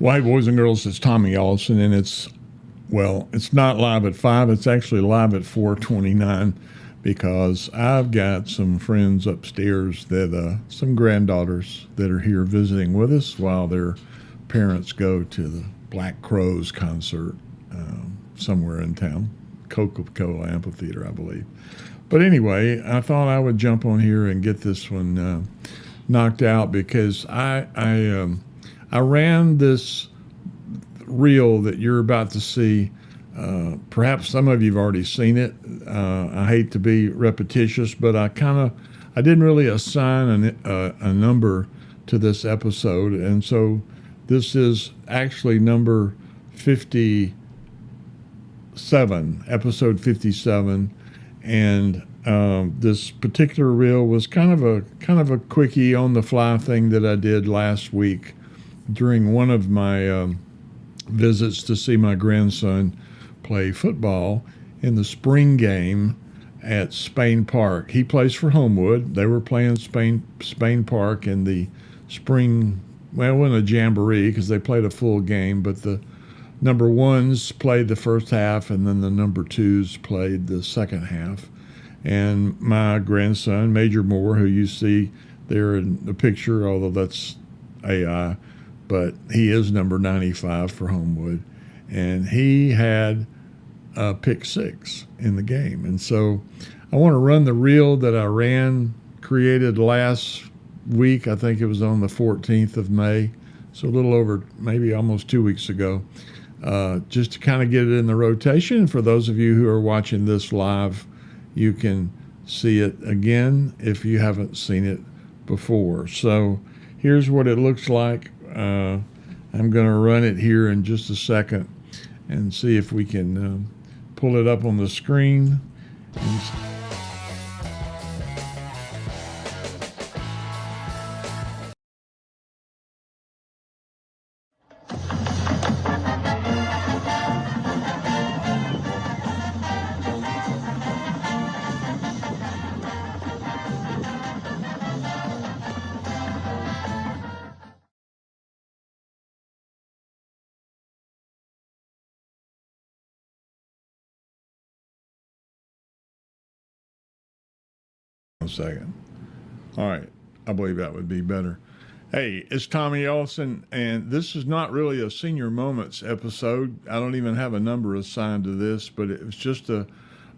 Well, hey, boys and girls, it's Tommy Allison, and it's not live at 5. It's actually live at 4:29 because I've got some friends upstairs some granddaughters that are here visiting with us while their parents go to the Black Crowes concert somewhere in town, Coca-Cola Amphitheater, I believe. But anyway, I thought I would jump on here and get this one knocked out because I ran this reel that you're about to see. Perhaps some of you have already seen it. I hate to be repetitious, but I didn't really assign a number to this episode, and so this is actually number 57, episode 57, and this particular reel was kind of a quickie on the fly thing that I did last week during one of my visits to see my grandson play football in the spring game at Spain Park. He plays for Homewood. They were playing Spain Park in the spring, well, it wasn't a jamboree because they played a full game, but the number ones played the first half and then the number twos played the second half. And my grandson, Major Moore, who you see there in the picture, although that's AI, but he is number 95 for Homewood, and he had a pick six in the game. And so I want to run the reel that I created last week. I think it was on the 14th of May, so a little over, maybe almost 2 weeks ago, just to kind of get it in the rotation. For those of you who are watching this live, you can see it again if you haven't seen it before. So here's what it looks like. I'm going to run it here in just a second and see if we can pull it up on the screen. A second. All right. I believe that would be better. Hey, it's Tommy Ellison, and this is not really a Senior Moments episode. I don't even have a number assigned to this, but it was just a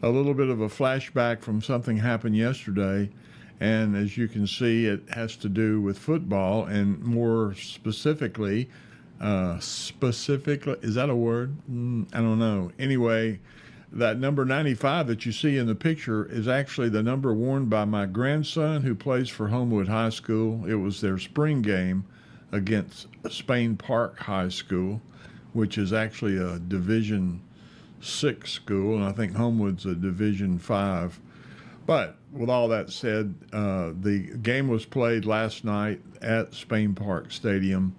little bit of a flashback from something happened yesterday. And as you can see, it has to do with football, and more specifically, is that a word? I don't know. Anyway, that number 95 that you see in the picture is actually the number worn by my grandson who plays for Homewood High School. It was their spring game against Spain Park High School, which is actually a Division 6 school, and I think Homewood's a Division 5. But with all that said, the game was played last night at Spain Park Stadium.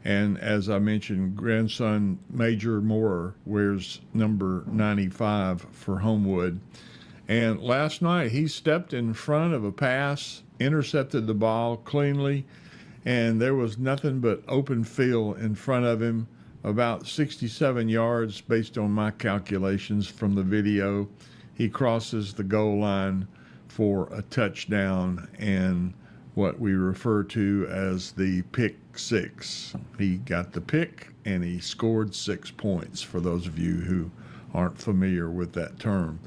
And as I mentioned, grandson Major Moore wears number 95 for Homewood. And last night he stepped in front of a pass, intercepted the ball cleanly, and there was nothing but open field in front of him, about 67 yards based on my calculations from the video. He crosses the goal line for a touchdown and what we refer to as the pick six. He got the pick and he scored 6 points, for those of you who aren't familiar with that term.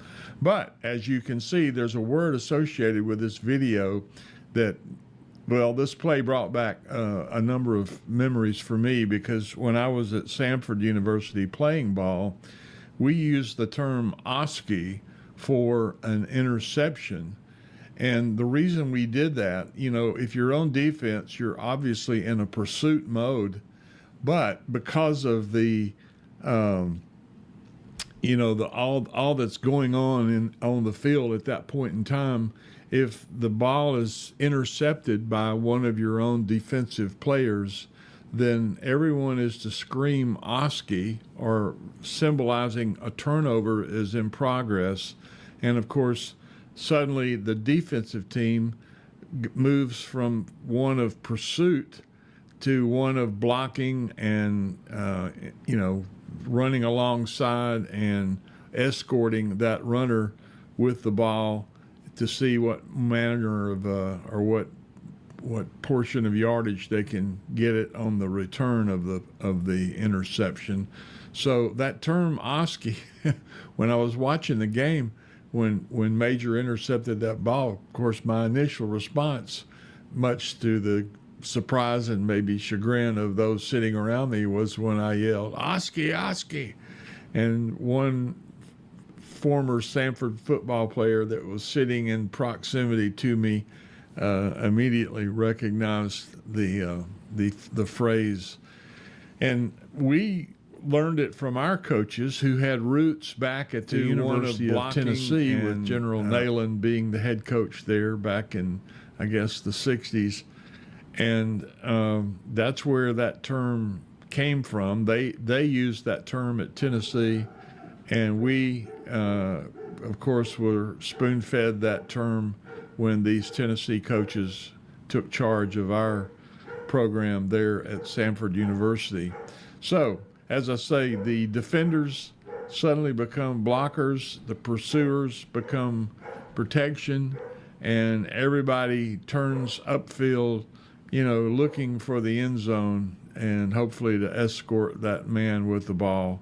But as you can see, there's a word associated with this video that, well, this play brought back a number of memories for me, because when I was at Samford University playing ball, we used the term Oskie for an interception. And the reason we did that, if you're on defense, you're obviously in a pursuit mode, but because of the, all that's going on the field at that point in time, if the ball is intercepted by one of your own defensive players, then everyone is to scream Oskie, or symbolizing a turnover is in progress. And of course, suddenly the defensive team moves from one of pursuit to one of blocking and, running alongside and escorting that runner with the ball to see what manner of or what portion of yardage they can get it on the return of the interception. So that term Oskie, when I was watching the game, when Major intercepted that ball, of course my initial response, much to the surprise and maybe chagrin of those sitting around me, was when I yelled, "Oskie, Oskie!" And one former Samford football player that was sitting in proximity to me immediately recognized the phrase, and we learned it from our coaches who had roots back at the University of Tennessee, with General Nayland being the head coach there back in, I guess, the 60s. And that's where that term came from. They used that term at Tennessee, and we, of course, were spoon-fed that term when these Tennessee coaches took charge of our program there at Samford University. So, as I say, the defenders suddenly become blockers, the pursuers become protection, and everybody turns upfield, looking for the end zone and hopefully to escort that man with the ball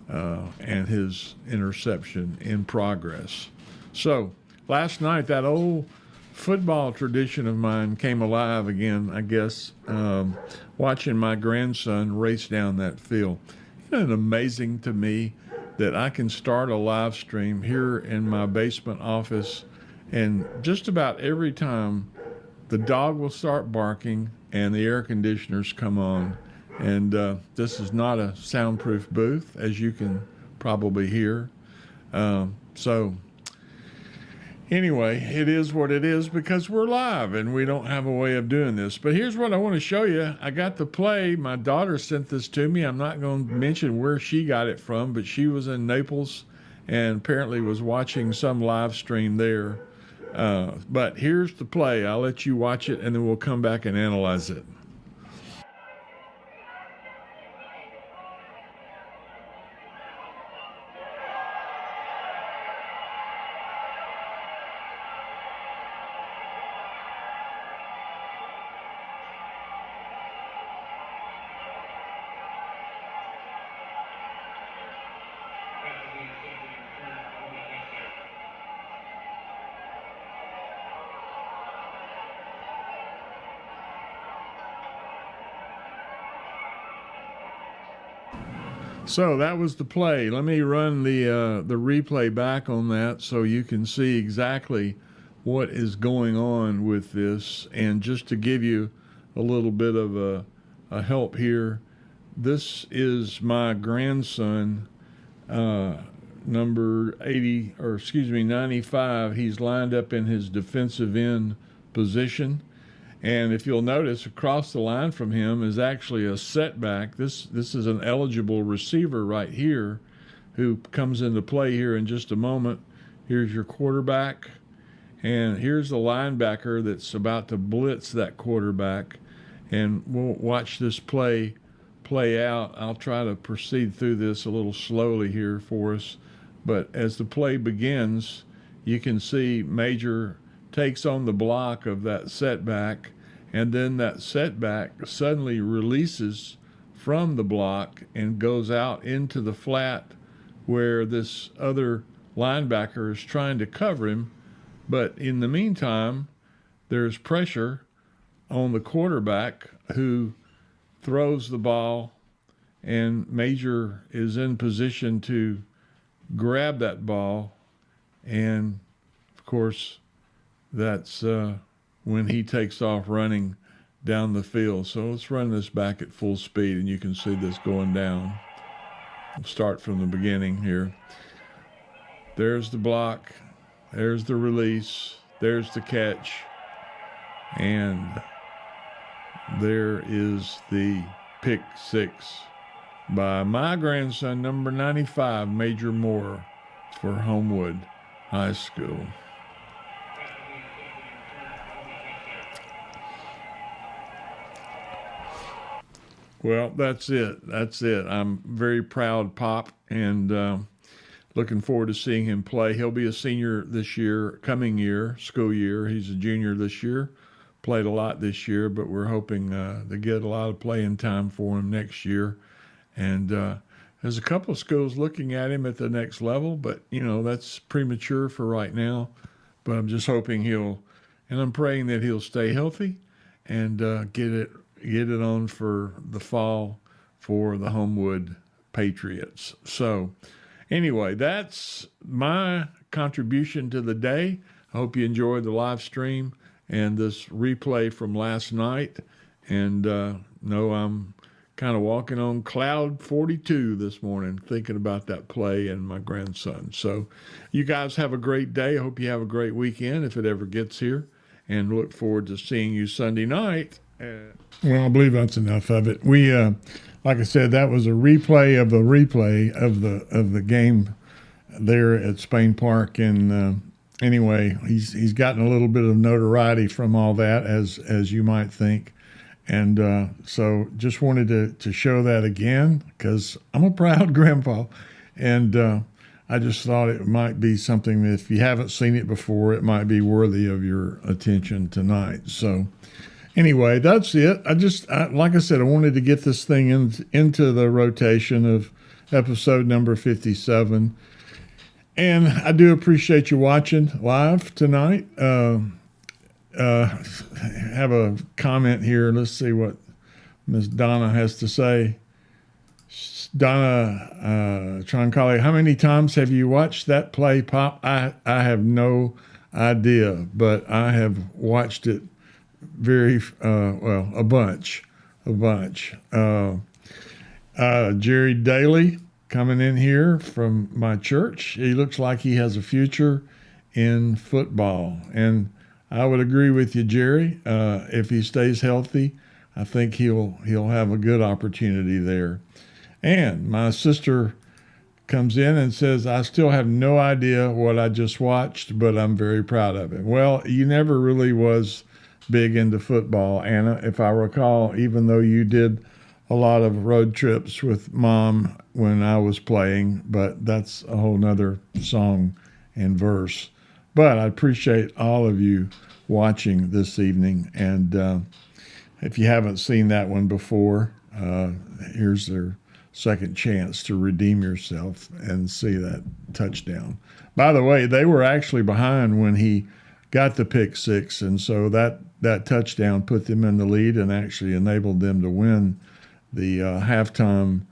and his interception in progress. So last night, that old football tradition of mine came alive again, I guess, watching my grandson race down that field. Isn't it amazing to me that I can start a live stream here in my basement office, and just about every time the dog will start barking and the air conditioners come on. And this is not a soundproof booth, as you can probably hear. So anyway, it is what it is because we're live and we don't have a way of doing this. But here's what I want to show you. I got the play. My daughter sent this to me. I'm not going to mention where she got it from, but she was in Naples and apparently was watching some live stream there. But here's the play. I'll let you watch it and then we'll come back and analyze it. So that was the play. Let me run the replay back on that so you can see exactly what is going on with this. And just to give you a little bit of a help here, this is my grandson, number 95. He's lined up in his defensive end position. And if you'll notice, across the line from him is actually a setback. This is an eligible receiver right here who comes into play here in just a moment. Here's your quarterback, and here's the linebacker that's about to blitz that quarterback. And we'll watch this play out. I'll try to proceed through this a little slowly here for us. But as the play begins, you can see Major takes on the block of that setback, and then that setback suddenly releases from the block and goes out into the flat where this other linebacker is trying to cover him. But in the meantime, there's pressure on the quarterback who throws the ball, and Major is in position to grab that ball. And of course, that's when he takes off running down the field. So let's run this back at full speed and you can see this going down. We'll start from the beginning here. There's the block. There's the release. There's the catch. And there is the pick six by my grandson, number 95, Major Moore, for Homewood High School. Well, that's it. That's it. I'm very proud, Pop, and looking forward to seeing him play. He'll be a senior this year, coming year, school year. He's a junior this year. Played a lot this year, but we're hoping to get a lot of playing time for him next year. And there's a couple of schools looking at him at the next level, but that's premature for right now. But I'm just hoping and I'm praying that he'll stay healthy and get it on for the fall for the Homewood Patriots. So anyway, that's my contribution to the day. I hope you enjoyed the live stream and this replay from last night. And I'm kind of walking on cloud 42 this morning, thinking about that play and my grandson. So you guys have a great day. I hope you have a great weekend if it ever gets here, and look forward to seeing you Sunday night. Well, I believe that's enough of it. We, like I said, that was a replay of the game there at Spain Park. And anyway, he's gotten a little bit of notoriety from all that, as you might think. And so just wanted to show that again, because I'm a proud grandpa. And I just thought it might be something that if you haven't seen it before, it might be worthy of your attention tonight. So anyway, that's it. Like I said, I wanted to get this thing into the rotation of episode number 57. And I do appreciate you watching live tonight. Have a comment here. Let's see what Miss Donna has to say. Donna Troncalli, how many times have you watched that play, Pop? I have no idea, but I have watched it a bunch. Jerry Daly coming in here from my church. He looks like he has a future in football, and I would agree with you, Jerry. If he stays healthy, I think he'll have a good opportunity there. And my sister comes in and says, I still have no idea what I just watched, but I'm very proud of it. Well, you never really was big into football, Anna, if I recall, even though you did a lot of road trips with Mom when I was playing, but that's a whole nother song and verse. But I appreciate all of you watching this evening. And if you haven't seen that one before, here's their second chance to redeem yourself and see that touchdown. By the way, they were actually behind when he got the pick six, and so that touchdown put them in the lead and actually enabled them to win the halftime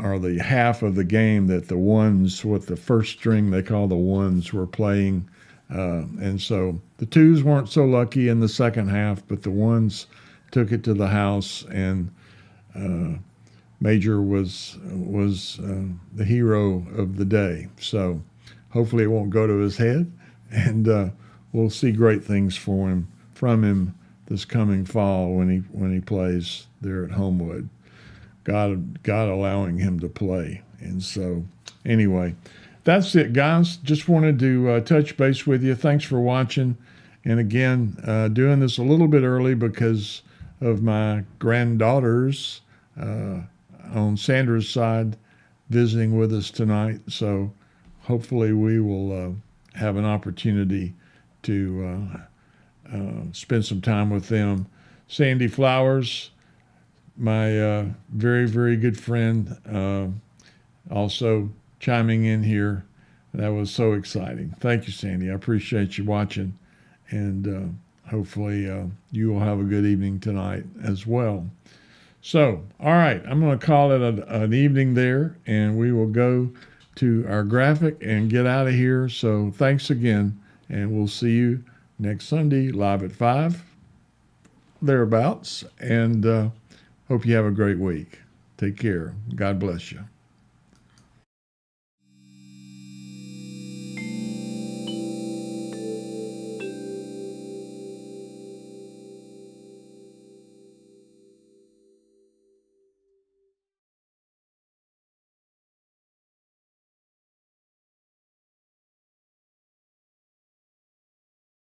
or the half of the game that the ones, what the first string they call the ones, were playing. And so the twos weren't so lucky in the second half, but the ones took it to the house, and Major was the hero of the day. So hopefully it won't go to his head, and we'll see great things from him this coming fall when he plays there at Homewood. God allowing him to play. And so anyway, that's it, guys. Just wanted to touch base with you. Thanks for watching. And again, doing this a little bit early because of my granddaughters on Sandra's side visiting with us tonight. So hopefully we will have an opportunity to spend some time with them. Sandy Flowers, my very, very good friend, also chiming in here. That was so exciting. Thank you, Sandy. I appreciate you watching, and hopefully you will have a good evening tonight as well. So, all right, I'm going to call it an evening there, and we will go to our graphic and get out of here. So thanks again, and we'll see you next Sunday live at 5, thereabouts, and hope you have a great week. Take care. God bless you.